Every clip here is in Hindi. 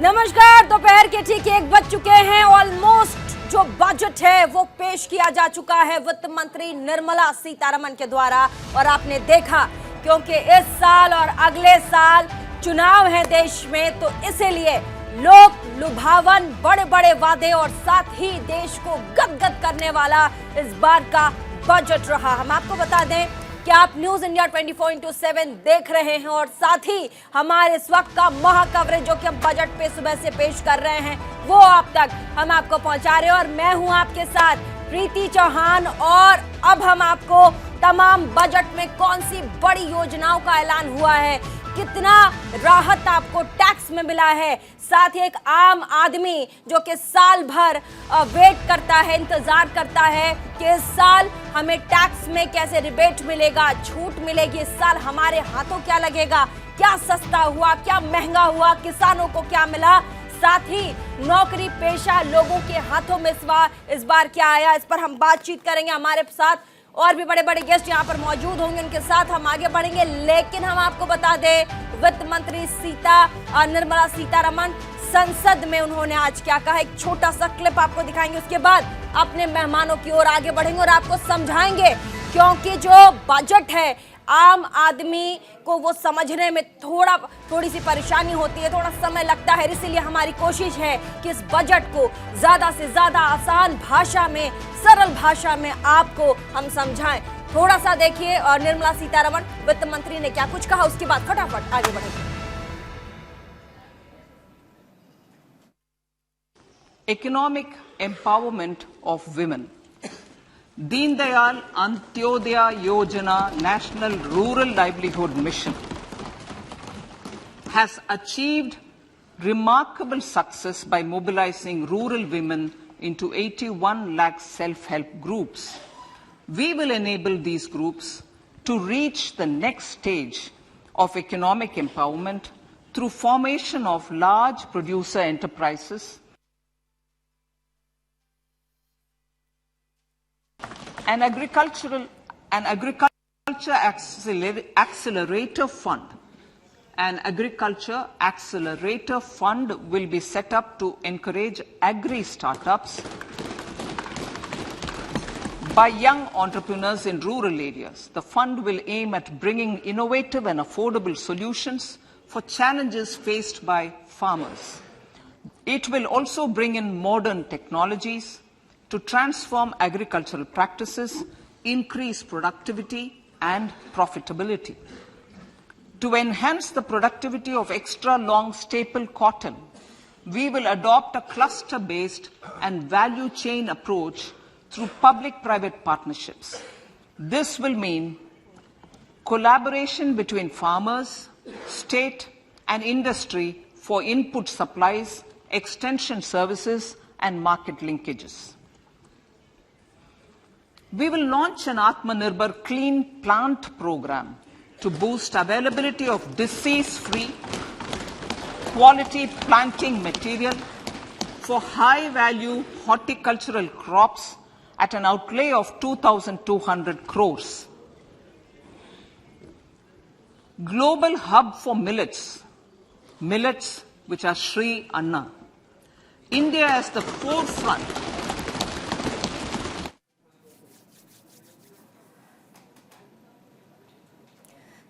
नमस्कार। दोपहर के ठीक 1 बज चुके हैं। ऑलमोस्ट जो बजट है वो पेश किया जा चुका है वित्त मंत्री निर्मला सीतारमण के द्वारा। और आपने देखा क्योंकि इस साल और अगले साल चुनाव है देश में, तो इसीलिए लोग लुभावन बड़े बड़े वादे और साथ ही देश को गदगद करने वाला इस बार का बजट रहा। हम आपको बता दें कि आप न्यूज इंडिया 24/7 देख रहे हैं और साथ ही हमारे इस वक्त का महा कवरेज जो कि हम बजट पे सुबह से पेश कर रहे हैं वो आप तक हम आपको पहुंचा रहे हैं। और मैं हूं आपके साथ प्रीति चौहान। और अब हम आपको तमाम बजट में कौन सी बड़ी योजनाओं का ऐलान हुआ है, कितना राहत आपको टैक्स में मिला है, साथ ही एक आम आदमी जो कि साल भर वेट करता है, इंतजार करता है कि इस साल हमें टैक्स में कैसे रिबेट मिलेगा, छूट मिलेगी, इस साल हमारे हाथों क्या लगेगा, क्या सस्ता हुआ, क्या महंगा हुआ, किसानों को क्या मिला, साथ ही नौकरी पेशा लोगों के हाथों में इस बार क्या आया, इस पर हम बातचीत करेंगे। हमारे साथ और भी बड़े बड़े गेस्ट यहाँ पर मौजूद होंगे, उनके साथ हम आगे बढ़ेंगे। लेकिन हम आपको बता दें वित्त मंत्री निर्मला सीतारमण संसद में उन्होंने आज क्या कहा, एक छोटा सा क्लिप आपको दिखाएंगे। उसके बाद अपने मेहमानों की ओर आगे बढ़ेंगे और आपको समझाएंगे, क्योंकि जो बजट है आम आदमी को वो समझने में थोड़ी सी परेशानी होती है, थोड़ा समय लगता है। इसीलिए हमारी कोशिश है कि इस बजट को ज्यादा से ज्यादा आसान भाषा में, सरल भाषा में आपको हम समझाएं। थोड़ा सा देखिए और निर्मला सीतारमण वित्त मंत्री ने क्या कुछ कहा, उसके बाद फटाफट आगे बढ़ेंगे। Economic empowerment of women. Deen Dayal Antyodaya Yojana National Rural Livelihood Mission has achieved remarkable success by mobilizing rural women into 81 lakh self-help groups. We will enable these groups to reach the next stage of economic empowerment through formation of large producer enterprises an agriculture accelerator fund. An agriculture accelerator fund will be set up to encourage agri startups by young entrepreneurs in rural areas. The fund will aim at bringing innovative and affordable solutions for challenges faced by farmers. It will also bring in modern technologies to transform agricultural practices, increase productivity and profitability. To enhance the productivity of extra long staple cotton, we will adopt a cluster-based and value chain approach through public-private partnerships. This will mean collaboration between farmers, state and industry for input supplies, extension services and market linkages. We will launch an Atmanirbhar Clean Plant program to boost availability of disease-free, quality planting material for high-value horticultural crops at an outlay of 2,200 crores. Global hub for millets which are Sri Anna. India is the forefront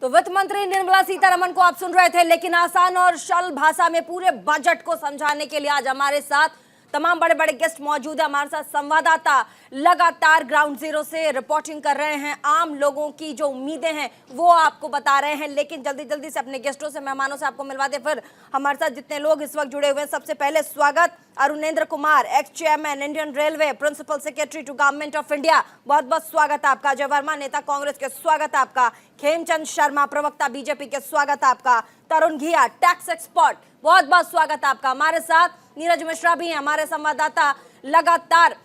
तो वित्त मंत्री निर्मला सीतारमण को आप सुन रहे थे, लेकिन आसान और सरल भाषा में पूरे बजट को समझाने के लिए आज हमारे साथ तमाम बड़े बड़े गेस्ट मौजूद है। हमारे साथ संवाददाता लगातार ग्राउंड जीरो से रिपोर्टिंग कर रहे हैं, आम लोगों की जो उम्मीदें हैं वो आपको बता रहे हैं। लेकिन जल्दी जल्दी से अपने गेस्टों से, मेहमानों से आपको मिलवा दे। फिर हमारे साथ जितने लोग इस वक्त जुड़े हुए हैं, सबसे पहले स्वागत Arunendra Kumar, ex chairman Indian railway, principal secretary to government of India, बहुत बहुत स्वागत आपका। अजय वर्मा, नेता कांग्रेस के, स्वागत आपका। खेमचंद शर्मा, प्रवक्ता बीजेपी के, स्वागत आपका। तरुण घिया, टैक्स एक्सपर्ट, बहुत बहुत स्वागत आपका। हमारे साथ नीरज मिश्रा भी हैं, हमारे संवाददाता, लगातार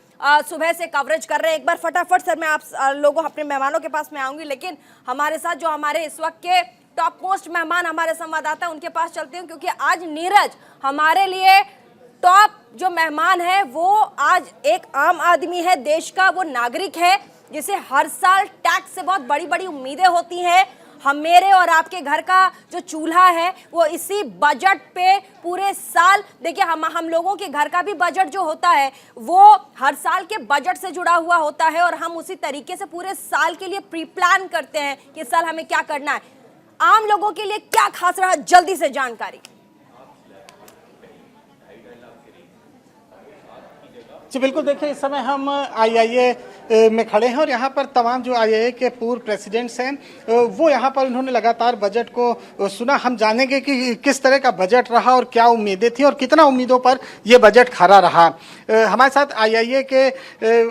सुबह से कवरेज कर रहे हैं। एक बार फटाफट सर मैं आप लोगों अपने मेहमानों के पास में आऊंगी, लेकिन हमारे साथ जो हमारे इस वक्त के टॉप मोस्ट मेहमान हमारे संवाददाता उनके पास चलते हैं, क्योंकि आज नीरज हमारे लिए टॉप जो मेहमान है वो आज एक आम आदमी है, देश का वो नागरिक है जिसे हर साल टैक्स से बहुत बड़ी बड़ी उम्मीदें होती हैं, मेरे और आपके घर का जो चूल्हा है वो इसी बजट पे पूरे साल, देखिए हम लोगों के घर का भी बजट जो होता है वो हर साल के बजट से जुड़ा हुआ होता है, और हम उसी तरीके से पूरे साल के लिए प्री प्लान करते हैं कि इस साल हमें क्या करना है। आम लोगों के लिए क्या खास रहा, जल्दी से जानकारी। जी बिल्कुल, देखिए इस समय हम आईआईए में खड़े हैं और यहाँ पर तमाम जो आईआईए के पूर्व प्रेसिडेंट्स हैं वो यहाँ पर उन्होंने लगातार बजट को सुना। हम जानेंगे कि किस तरह का बजट रहा और क्या उम्मीदें थी और कितना उम्मीदों पर ये बजट खरा रहा। हमारे साथ आईआईए के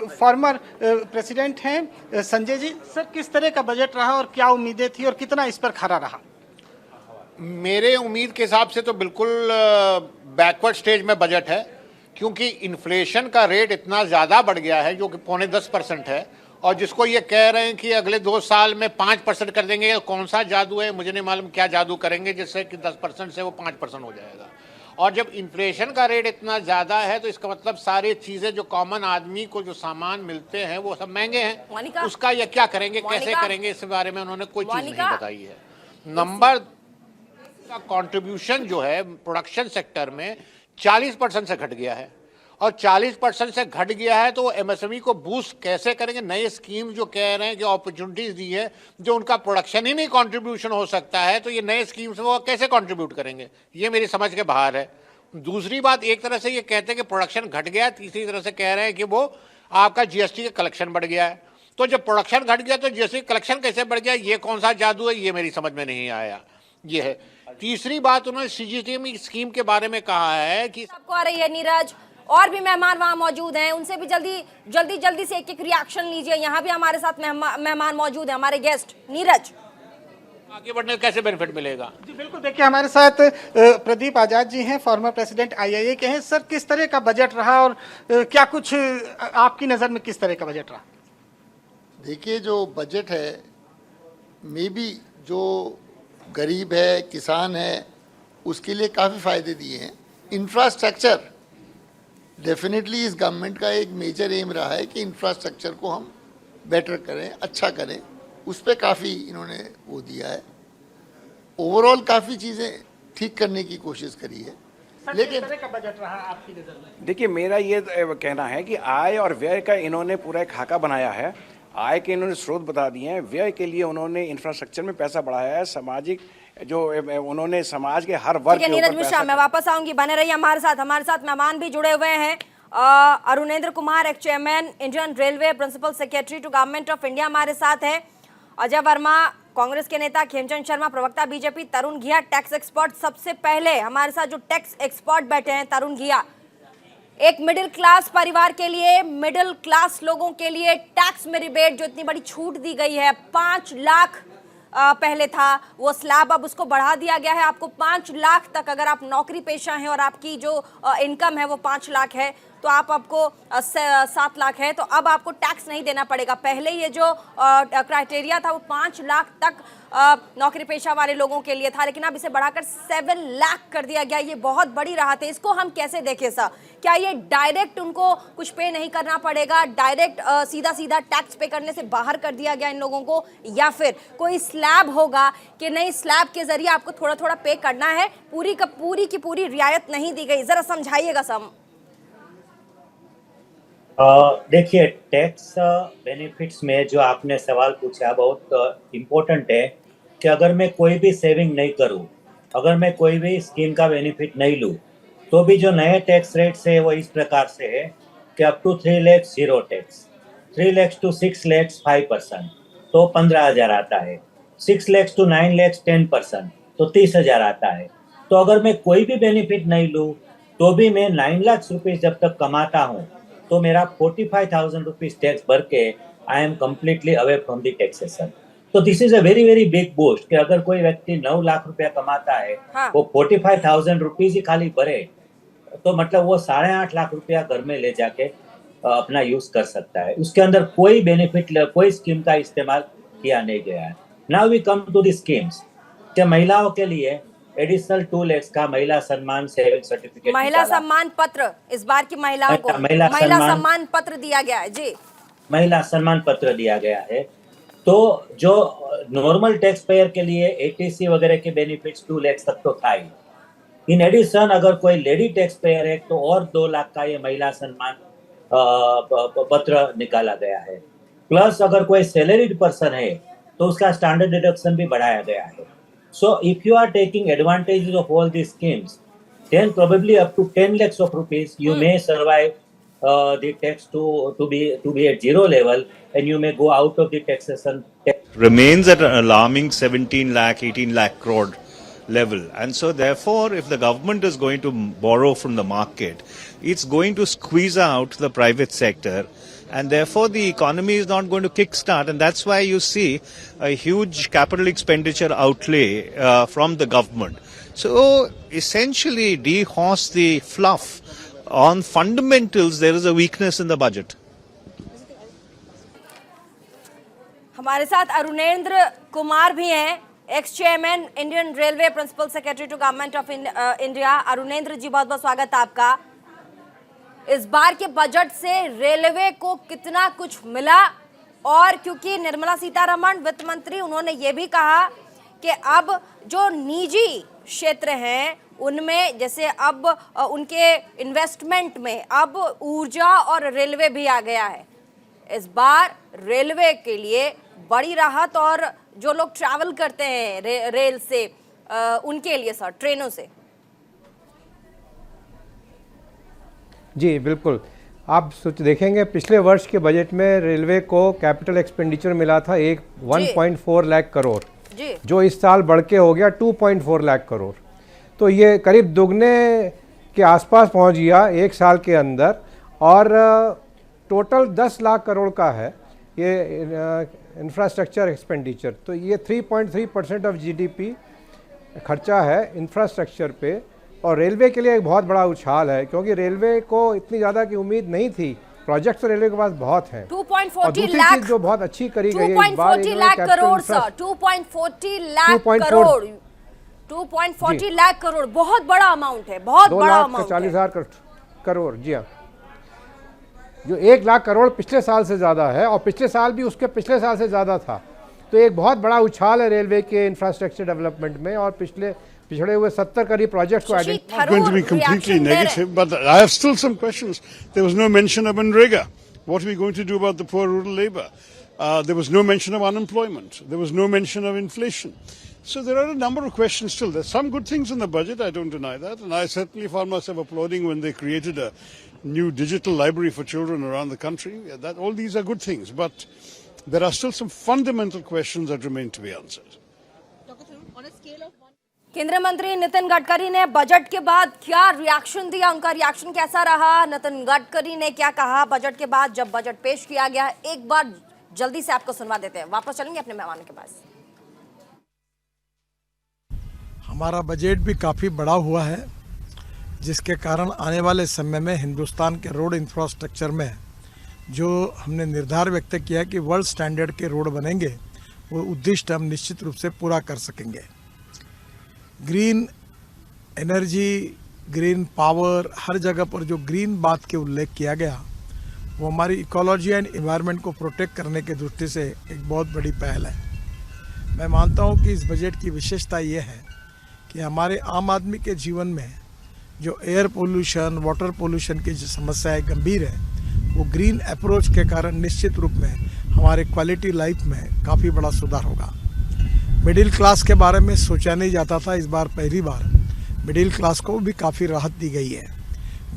फॉर्मर प्रेसिडेंट हैं संजय जी। सर, किस तरह का बजट रहा और क्या उम्मीदें थी और कितना इस पर खरा रहा? मेरे उम्मीद के हिसाब से तो बिल्कुल बैकवर्ड स्टेज में बजट है, क्योंकि इन्फ्लेशन का रेट इतना ज़्यादा बढ़ गया है जो कि 9.5% है, और जिसको ये कह रहे हैं कि अगले 2 साल में 5% कर देंगे। कौन सा जादू है, मुझे नहीं मालूम क्या जादू करेंगे जिससे कि 10% से वो 5% हो जाएगा। और जब इन्फ्लेशन का रेट इतना ज़्यादा है तो इसका मतलब सारी चीज़ें जो कॉमन आदमी को जो सामान मिलते हैं वो सब महंगे हैं। उसका ये क्या करेंगे, कैसे करेंगे, इस बारे में उन्होंने कोई चीज़ नहीं बताई है। नंबर का कंट्रीब्यूशन जो है प्रोडक्शन सेक्टर में 40% से घट गया है, और 40% से घट गया है तो एमएसएमई को बूस्ट कैसे करेंगे? नए स्कीम जो कह रहे हैं कि अपॉर्चुनिटीज दी है, जो उनका प्रोडक्शन ही नहीं कंट्रीब्यूशन हो सकता है, तो ये नए स्कीम से वो कैसे कंट्रीब्यूट करेंगे? ये मेरी समझ के बाहर है। दूसरी बात, एक तरह से ये कहते हैं कि प्रोडक्शन घट गया, तीसरी तरह से कह रहे हैं कि वो आपका जीएसटी का कलेक्शन बढ़ गया है। तो जब प्रोडक्शन घट गया तो जीएसटी कलेक्शन कैसे बढ़ गया? ये कौन सा जादू है, ये मेरी समझ में नहीं आया। ये है। तीसरी बात, उन्होंने सीजीटीएम स्कीम के बारे में कहा है कि सबको आ रही है नीरज, और भी मेहमान वहां मौजूद हैं, उनसे भी जल्दी से एक रिएक्शन लीजिए। यहाँ भी हमारे साथ मेहमान मौजूद हैं, हमारे गेस्ट। नीरज, आगे बढ़ने कैसे बेनिफिट मिलेगा? जी बिल्कुल, देखिए हमारे साथ प्रदीप आजाद जी हैं, फॉर्मर प्रेसिडेंट आईआईए के हैं। सर, किस तरह का बजट रहा और क्या कुछ आपकी नज़र में किस तरह का बजट रहा? देखिए, जो बजट है मे बी जो गरीब है, किसान है, उसके लिए काफ़ी फ़ायदे दिए हैं। इंफ्रास्ट्रक्चर डेफिनेटली इस गवर्नमेंट का एक मेजर एम रहा है कि इंफ्रास्ट्रक्चर को हम बेटर करें, अच्छा करें। उस पर काफ़ी इन्होंने वो दिया है। ओवरऑल काफ़ी चीज़ें ठीक करने की कोशिश करी है। लेकिन किस तरह का बजट रहा आपकी नज़र में? देखिए, मेरा ये कहना है कि आय और व्यय का इन्होंने पूरा एक खाका बनाया है। आय के इन्होंने स्रोत बता दिए हैं, व्यय के लिए उन्होंने इंफ्रास्ट्रक्चर में पैसा बढ़ाया है, सामाजिक जो उन्होंने समाज के हर वर्ग के ऊपर नीरज मिश्रा, मैं वापस आऊंगी, बने रहिए हमारे साथ मेहमान भी जुड़े हुए हैं। Arunendra Kumar, ex chairman Indian railway, principal secretary to government of India हमारे साथ है। अजय वर्मा, कांग्रेस के नेता, खेमचंद शर्मा, प्रवक्ता बीजेपी, तरुण घिया, टैक्स एक्सपर्ट। सबसे पहले हमारे साथ जो टैक्स एक्सपर्ट बैठे हैं, तरुण घिया, एक मिडिल क्लास परिवार के लिए, मिडिल क्लास लोगों के लिए टैक्स में रिबेट जो इतनी बड़ी छूट दी गई है, 5 लाख पहले था वो स्लैब, अब उसको बढ़ा दिया गया है। आपको 5 लाख तक, अगर आप नौकरी पेशा हैं और आपकी जो इनकम है वो 5 लाख है, तो आपको 7 लाख है, तो अब आपको टैक्स नहीं देना पड़ेगा। पहले ये जो क्राइटेरिया था वो 5 लाख तक नौकरी पेशा वाले लोगों के लिए था, लेकिन अब इसे बढ़ाकर 7 लाख कर दिया गया। ये बहुत बड़ी राहत है। इसको हम कैसे देखें सर? क्या ये डायरेक्ट उनको कुछ पे नहीं करना पड़ेगा, डायरेक्ट सीधा टैक्स पे करने से बाहर कर दिया गया इन लोगों को, या फिर कोई स्लैब होगा कि नहीं, स्लैब के जरिए आपको थोड़ा थोड़ा पे करना है, पूरी की पूरी रियायत नहीं दी गई? जरा समझाइएगा सर। देखिए, टैक्स बेनिफिट्स में जो आपने सवाल पूछा बहुत इम्पोर्टेंट है कि अगर मैं कोई भी सेविंग नहीं करूं, अगर मैं कोई भी स्कीम का बेनिफिट नहीं लूं, तो भी जो नए टैक्स रेट्स है वो इस प्रकार से है कि up to 3 lakh 0 tax, 3 lakh to 6 lakh 5%, तो 15,000 आता है, 6 लाख टू 9 लाख 10%, तो 30,000 आता है। तो अगर मैं कोई भी बेनिफिट नहीं लूँ तो भी मैं 9 लाख रुपीज़ जब तक कमाता हूँ तो मेरा 45,000 रुपीज़ टैक्स भर के I am completely away from the taxation. तो this is a very very big boost कि अगर कोई व्यक्ति 9 लाख रुपया कमाता है, हाँ, वो 45,000 रुपीज़ ही खाली भरे, तो मतलब वो 8.5 लाख रुपया घर में ले जाके अपना यूज कर सकता है। उसके अंदर कोई बेनिफिट, कोई स्कीम का इस्तेमाल किया नहीं गया है। Now we come to the schemes कि महिलाओं के लिए एडिशनल 2 लाख का महिला सम्मान सेविंग सर्टिफिकेट, महिला सम्मान पत्र, इस बार की महिलाओं को महिला सम्मान पत्र दिया गया है। जी, महिला सम्मान पत्र दिया गया है। तो जो नॉर्मल टैक्स पेयर के लिए एटीसी वगैरह के बेनिफिट्स 2 लाख तक तो था ही। इन एडिशन अगर कोई लेडी टैक्स पेयर है तो और 2 लाख का ये महिला सम्मान पत्र निकाला गया है। प्लस अगर कोई सैलरीड पर्सन है तो उसका स्टैंडर्ड डिडक्शन भी बढ़ाया गया है। So if you are taking advantages of all these schemes, then probably up to 10 lakhs of rupees you may survive the tax to be at zero level, and you may go out of the taxation. Remains at an alarming 17 lakh, 18 lakh crore level. And so therefore, if the government is going to borrow from the market, it's going to squeeze out the private sector, and therefore the economy is not going to kickstart, and that's why you see a huge capital expenditure outlay from the government. So essentially, dehorse the fluff. On fundamentals, there is a weakness in the budget. हमारे साथ अरुणेंद्र कुमार भी हैं, ex chairman Indian railway, principal secretary to government of India. Arunendra ji, बहुत बहुत स्वागत है आपका। इस बार के बजट से रेलवे को कितना कुछ मिला, और क्योंकि निर्मला सीतारमण वित्त मंत्री, उन्होंने ये भी कहा कि अब जो निजी क्षेत्र हैं उनमें, जैसे अब उनके इन्वेस्टमेंट में अब ऊर्जा और रेलवे भी आ गया है। इस बार रेलवे के लिए बड़ी राहत, और जो लोग ट्रैवल करते हैं रेल से, उनके लिए सर, ट्रेनों से। जी बिल्कुल, आप देखेंगे पिछले वर्ष के बजट में रेलवे को कैपिटल एक्सपेंडिचर मिला था 1.4 लाख करोड़, जो इस साल बढ़ के हो गया 2.4 लाख करोड़। तो ये करीब दुगने के आसपास पहुंच गया एक साल के अंदर, और टोटल 10 लाख करोड़ का है ये इंफ्रास्ट्रक्चर एक्सपेंडिचर। तो ये 3.3% ऑफ जीडीपी खर्चा है इंफ्रास्ट्रक्चर पे, और रेलवे के लिए एक बहुत बड़ा उछाल है, क्योंकि रेलवे को इतनी ज़्यादा की उम्मीद नहीं थी। प्रोजेक्ट्स तो रेलवे के पास बहुत हैं। 2.40 लाख जो बहुत अच्छी करी गई है 2.40 लाख करोड़ सर, 2.40 लाख करोड़, 2.40 लाख करोड़ बहुत बड़ा अमाउंट है, बहुत बड़ा अमाउंट। 2,40,000 करोड़, जी हाँ, जो 1 लाख करोड़ पिछले साल से ज़्यादा है, और पिछले साल भी उसके पिछले साल से ज़्यादा था। तो एक बहुत बड़ा उछाल है रेलवे के इंफ्रास्ट्रक्चर डेवलपमेंट में, और पिछड़े हुए 70 करीब प्रोजेक्ट्स को Not going to be completely negative, but I have still some questions. There was no mention of Manrega. What are we going to do about the poor rural labor? There was no mention of unemployment. There was no mention of inflation. So there are a number of questions still. There's some good things in the budget, I don't deny that, and I certainly found myself applauding when they created a new digital library for children around the country. That all these are good things, but there are still some fundamental questions that remain to be answered. केंद्रीय मंत्री नितिन गडकरी ने बजट के बाद क्या रिएक्शन दिया, उनका रिएक्शन कैसा रहा? नितिन गडकरी ने क्या कहा बजट के बाद, जब बजट पेश किया गया? एक बार जल्दी से आपको सुनवा देते हैं, वापस चलेंगे अपने मेहमानों के पास। हमारा बजट भी काफ़ी बड़ा हुआ है, जिसके कारण आने वाले समय में हिंदुस्तान के रोड इंफ्रास्ट्रक्चर में जो हमने निर्धार व्यक्त किया है कि वर्ल्ड स्टैंडर्ड के रोड बनेंगे, वो उद्दिष्ट हम निश्चित रूप से पूरा कर सकेंगे। ग्रीन एनर्जी, ग्रीन पावर, हर जगह पर जो ग्रीन बात के उल्लेख किया गया, वो हमारी इकोलॉजी एंड एनवायरनमेंट को प्रोटेक्ट करने की दृष्टि से एक बहुत बड़ी पहल है। मैं मानता हूँ कि इस बजट की विशेषता ये है कि हमारे आम आदमी के जीवन में जो एयर पोल्यूशन, वाटर पोल्यूशन की जो समस्याएं गंभीर है, वो ग्रीन अप्रोच के कारण निश्चित रूप में हमारे क्वालिटी लाइफ में काफ़ी बड़ा सुधार होगा। मिडिल क्लास के बारे में सोचा नहीं जाता था, इस बार पहली बार मिडिल क्लास को भी काफ़ी राहत दी गई है।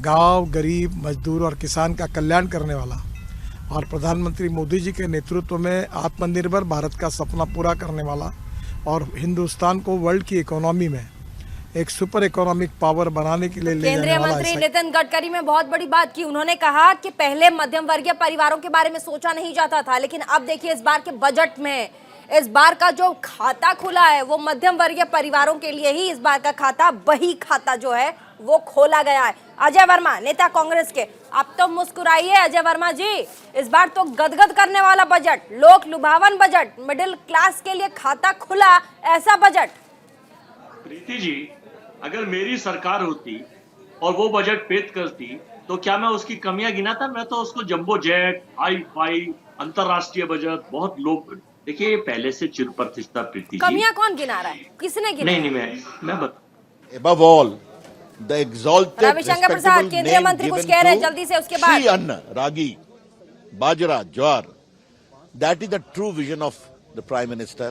गांव, गरीब, मजदूर और किसान का कल्याण करने वाला और प्रधानमंत्री मोदी जी के नेतृत्व में आत्मनिर्भर भारत का सपना पूरा करने वाला और हिंदुस्तान को वर्ल्ड की इकोनॉमी में एक सुपर इकोनॉमिक पावर बनाने के लिए ले जाने वाला। केंद्रीय मंत्री नितिन गडकरी में बहुत बड़ी बात की, उन्होंने कहा कि पहले मध्यम वर्गीय परिवारों के बारे में सोचा नहीं जाता था, लेकिन अब देखिए इस बार के बजट में इस बार का जो खाता खुला है वो मध्यम वर्गीय परिवारों के लिए ही इस बार का खाता, बही खाता जो है वो खोला गया है। अजय वर्मा, नेता कांग्रेस के, आप तो मुस्कुराइए अजय वर्मा जी, इस बार तो गदगद करने वाला बजट, लोक लुभावन बजट, मिडिल क्लास के लिए खाता खुला, ऐसा बजट। प्रीति जी, अगर मेरी सरकार होती और वो बजट पेश करती तो क्या मैं उसकी कमियां गिनाता? मैं तो उसको जंबो जेट, हाई फाई, अंतरराष्ट्रीय बजट, बहुत लो देखिए, ये पहले से चिरप्रतिष्ठा प्रीति जी। कमियां कौन गिना रहा है, किसने गिना? नहीं, मैं Above all, the exalted, Ravishankar प्रसाद केंद्रीय मंत्री कुछ कह रहे हैं, जल्दी से उसके बाद। Sri Anna, Ragi, Bajra, Jawar. That is the true vision of the Prime Minister.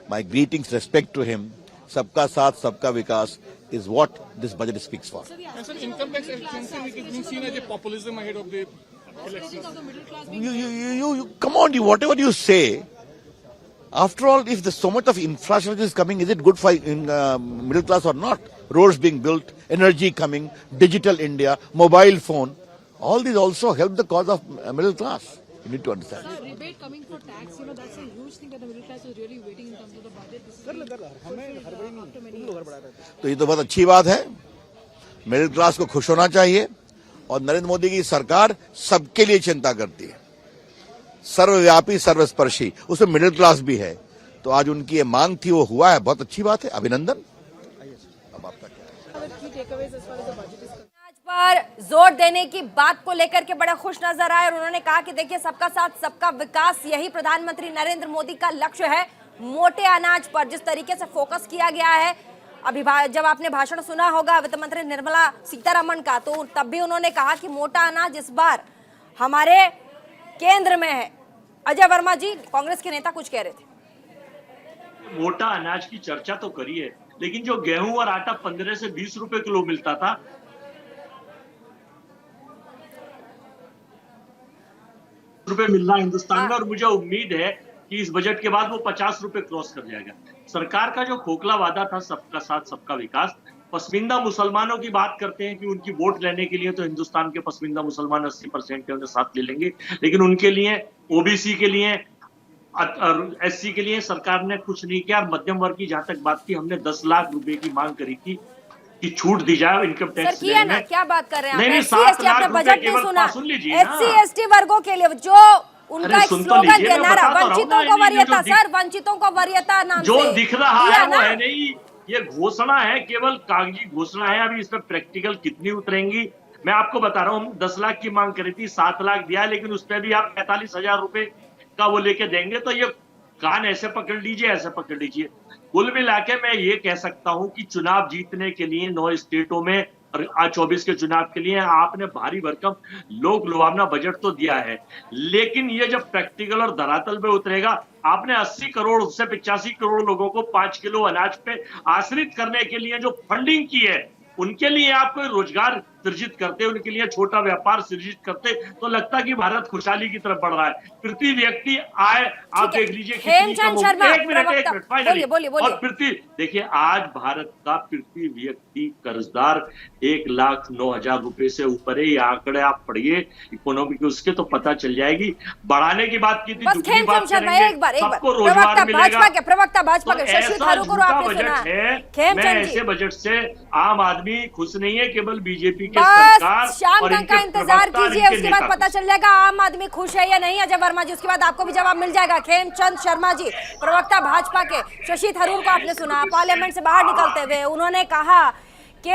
My greetings, respect to him. Sabka Saath, Sabka Vikas is what this budget speaks for. And sir, income tax exemption is being seen as a populism ahead of the elections. You come on, whatever you say. After all, if there's so much of infrastructure is coming, is it good for middle class or not? Roads being built, energy coming, digital India, mobile phone, all these also help the cause of middle class. You need to understand. Sir, rebate coming for tax, that's a huge thing that the middle class is really waiting in terms of the budget. तो ये तो बहुत अच्छी बात है, मिडिल क्लास को खुश होना चाहिए और नरेंद्र मोदी की सरकार सबके लिए चिंता करती है, सर्वव्यापी सर्वस्पर्शी, उसमें मिडिल क्लास भी है। तो आज उनकी ये मांग थी, वो हुआ है, बहुत अच्छी बात है, अभिनंदन। अब आपका आज पर जोर देने की बात को लेकर के बड़े खुश नजर आए और उन्होंने कहा कि देखिए, सबका साथ सबका विकास, यही प्रधानमंत्री नरेंद्र मोदी का लक्ष्य है। मोटे अनाज पर जिस तरीके से फोकस किया गया है, अभी जब आपने भाषण सुना होगा वित्त मंत्री निर्मला सीतारमण का, तो तब भी उन्होंने कहा कि मोटा अनाज इस बार हमारे केंद्र में है। अजय वर्मा जी, कांग्रेस के नेता कुछ कह रहे थे। मोटा अनाज की चर्चा तो करी है, लेकिन जो गेहूं और आटा 15 से 20 रुपए किलो मिलता था, रुपए मिलना हिंदुस्तान में, और मुझे उम्मीद है कि इस बजट के बाद वो 50 रुपए क्रॉस कर जाएगा। सरकार का जो खोखला वादा था सबका साथ सबका विकास, पसमिंदा मुसलमानों की बात करते हैं कि उनकी वोट लेने के लिए तो हिंदुस्तान के पसमिंदा मुसलमान 80% के उन्हें साथ ले लेंगे, लेकिन उनके लिए, ओबीसी के लिए, एससी के लिए सरकार ने कुछ नहीं किया। मध्यम वर्ग की जहां तक बात की, हमने 10 लाख रुपए की मांग करी थी कि छूट दी जाए इनकम टैक्स में। क्या बात कर रहे हैं? नहीं, 7 लाख बजट नहीं सुना। SC/ST वर्गों के लिए जो उनका स्लोगन है, नारा वंचितों को वरीयता, सर वंचितों को वरीयता नाम जो से दिख रहा है वो है नहीं, ये घोषणा है, केवल कागजी घोषणा है। अभी इसमें प्रैक्टिकल कितनी उतरेंगी मैं आपको बता रहा हूँ। 10 लाख की मांग करी थी, 7 लाख दिया, लेकिन उस पर भी आप 45,000 रुपए का वो लेके देंगे, तो ये कान ऐसे पकड़ लीजिए, ऐसे पकड़ लीजिए। कुल मिला के मैं ये कह सकता हूं कि चुनाव जीतने के लिए 9 स्टेटों में और 24 के चुनाव के लिए आपने भारी भरकम लोक लुभावना बजट तो दिया है, लेकिन ये जब प्रैक्टिकल और धरातल पे उतरेगा, आपने 80 करोड़ से 85 करोड़ लोगों को 5 किलो अनाज पे आश्रित करने के लिए जो फंडिंग की है, उनके लिए आप कोई रोजगार सृजित करते, उनके लिए छोटा व्यापार सृजित करते, तो लगता कि भारत खुशहाली की तरफ बढ़ रहा है। प्रति व्यक्ति आय आप देख लीजिए कितनी कम हो। एक मिनट फाइनली, और प्रति देखिए, आज भारत का प्रति व्यक्ति कर्जदार 1,09,000 रुपए से ऊपर है। ये आंकड़े आप पढ़िए इकोनॉमी के, उसके तो पता चल जाएगी। बढ़ाने की बात की थी, दुगनी बात करेंगे, सबको रोजगार मिलेगा। प्रवक्ता भाजपा के शशि थरूर को आपने सुना है। मैं ऐसे बजट से आम आदमी खुश नहीं है, केवल बीजेपी बस शाम तक का इंतजार कीजिए, उसके बाद पता चल जाएगा आम आदमी खुश है या नहीं। अजय वर्मा जी, उसके बाद आपको भी जवाब मिल जाएगा। खेमचंद शर्मा जी, प्रवक्ता भाजपा के शशि थरूर को आपने सुना पार्लियामेंट से बाहर निकलते हुए, उन्होंने कहा कि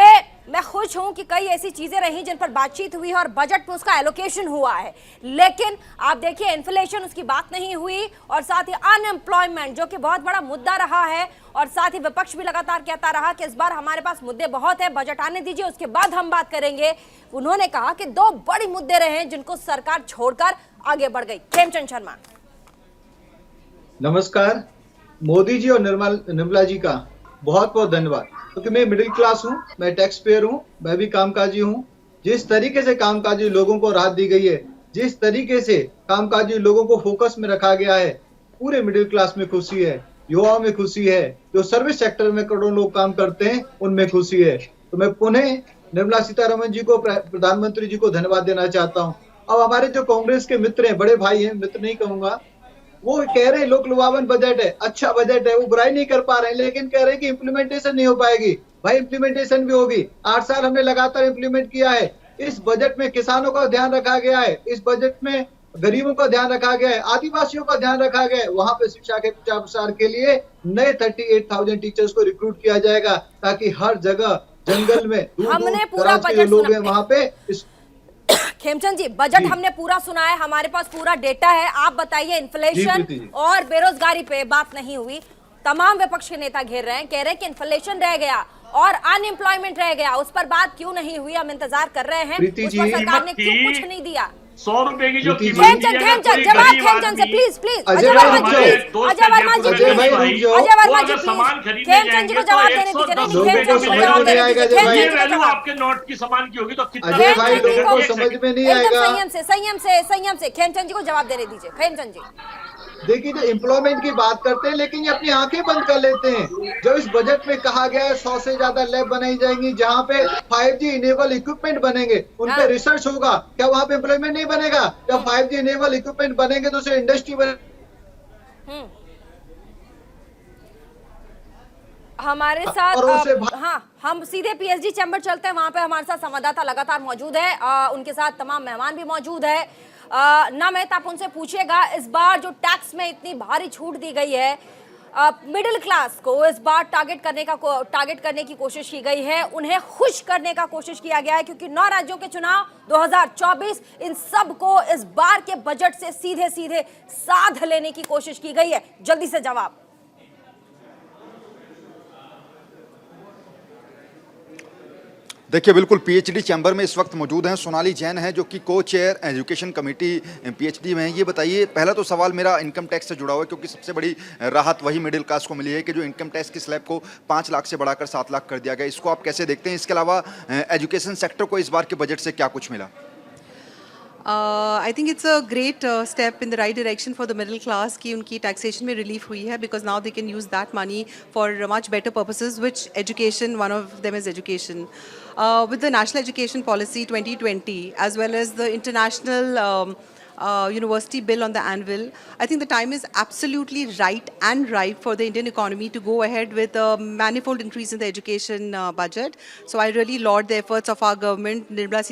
मैं खुश हूं कि कई ऐसी चीजें रही जिन पर बातचीत हुई है और बजट में उसका एलोकेशन हुआ है, लेकिन आप देखिए इन्फ्लेशन उसकी बात नहीं हुई, और साथ ही अनएम्प्लॉयमेंट जो कि बहुत बड़ा मुद्दा रहा है, और साथ ही विपक्ष भी लगातार कहता रहा कि इस बार हमारे पास मुद्दे बहुत है, बजट आने दीजिए उसके बाद हम बात करेंगे। उन्होंने कहा कि 2 बड़ी मुद्दे रहे जिनको सरकार छोड़कर आगे बढ़ गई। खेमचंद शर्मा, नमस्कार। मोदी जी और निर्मला जी का बहुत बहुत धन्यवाद, क्योंकि मैं मिडिल क्लास हूँ, मैं टैक्स पेयर हूँ, मैं भी कामकाजी हूँ। जिस तरीके से कामकाजी लोगों को राहत दी गई है, जिस तरीके से कामकाजी लोगों को फोकस में रखा गया है, पूरे मिडिल क्लास में खुशी है, युवाओं में खुशी है, जो सर्विस सेक्टर में करोड़ों लोग काम करते हैं उनमें खुशी है। तो मैं पुनः निर्मला सीतारमण जी को, प्रधानमंत्री जी को धन्यवाद देना चाहता हूँ। अब हमारे जो कांग्रेस के मित्र हैं, बड़े भाई हैं, मित्र नहीं कहूंगा, वो कह रहे हैं लोक लुभावन बजट है, अच्छा बजट है, वो बुराई नहीं कर पा रहे हैं, लेकिन कह रहे हैं कि इम्प्लीमेंटेशन नहीं हो पाएगी। भाई इम्प्लीमेंटेशन भी होगी, 8 साल हमने लगातार इम्प्लीमेंट किया है। इस बजट में किसानों का ध्यान रखा गया है, इस बजट में गरीबों का ध्यान रखा गया है, आदिवासियों का ध्यान रखा गया है। वहां पे शिक्षा के प्रचार प्रसार के लिए नए 38,000 टीचर्स को रिक्रूट किया जाएगा, ताकि हर जगह जंगल में हमने पूरा लोग हैं वहां पे खेमचंद जी, बजट हमने पूरा सुना है, हमारे पास पूरा डेटा है। आप बताइए, इन्फ्लेशन और बेरोजगारी पे बात नहीं हुई। तमाम विपक्ष के नेता घेर रहे हैं, कह रहे हैं कि इन्फ्लेशन रह गया और अनएम्प्लॉयमेंट रह गया, उस पर बात क्यों नहीं हुई? हम इंतजार कर रहे हैं, उस पर सरकार ने क्यों कुछ नहीं दिया? 100 रुपए की जो खेमचंद जवाब खेमचंद से प्लीज अजय वर्मा जी, अजय वर्मा जी, अजय वर्मा जी प्लीज खेमचंद जी को जवाब देने दीजिए। नहीं, खेमचंद जी को जवाब देने दीजिए। वैल्यू आपके नोट की समान की होगी तो कितना समझ में नहीं आएगा। संयम से खेमचंद जी को जवाब देने दीजिए। खेमचंद जी, देखिए, जो एम्प्लॉयमेंट की बात करते हैं लेकिन ये अपनी आंखें बंद कर लेते हैं। जो इस बजट में कहा गया है 100 से ज्यादा लैब बनाई जाएंगी जहां पे 5G इनेबल इक्विपमेंट बनेंगे, उन पे रिसर्च होगा, क्या वहां पे एम्प्लॉयमेंट नहीं बनेगा? जब 5G इनेबल इक्विपमेंट बनेंगे तो उसे इंडस्ट्री बने। हमारे साथ हाँ, हम सीधे पीएचडी चैम्बर चलते हैं, वहां पे हमारे साथ संवाददाता लगातार मौजूद है, उनके साथ तमाम मेहमान भी मौजूद है। ना मैं आप उनसे पूछिएगा, इस बार जो टैक्स में इतनी भारी छूट दी गई है, मिडिल क्लास को इस बार टारगेट करने की कोशिश की गई है, उन्हें खुश करने का कोशिश किया गया है, क्योंकि 9 राज्यों के चुनाव 2024 इन सब को इस बार के बजट से सीधे सीधे साध लेने की कोशिश की गई है। जल्दी से जवाब। देखिए, बिल्कुल पीएचडी चैम्बर में इस वक्त मौजूद हैं सोनाली जैन है, जो कि को चेयर एजुकेशन कमेटी पीएचडी में है। ये बताइए, पहला तो सवाल मेरा इनकम टैक्स से जुड़ा हुआ है, क्योंकि सबसे बड़ी राहत वही मिडिल क्लास को मिली है कि जो इनकम टैक्स की स्लैब को 5 लाख से बढ़ाकर 7 लाख कर दिया गया। इसको आप कैसे देखते हैं? इसके अलावा एजुकेशन सेक्टर को इस बार के बजट से क्या कुछ मिला? I think it's a great step in the right direction for the middle class कि उनकी taxation में relief हुई है, because now they can use that money for much better purposes, which education, one of them is education. With the National Education Policy 2020 as well as the international university bill on the anvil, I think the time is absolutely right and ripe for the Indian economy to go ahead with a manifold increase in the education budget. So I really laud the efforts of our government, Nirmala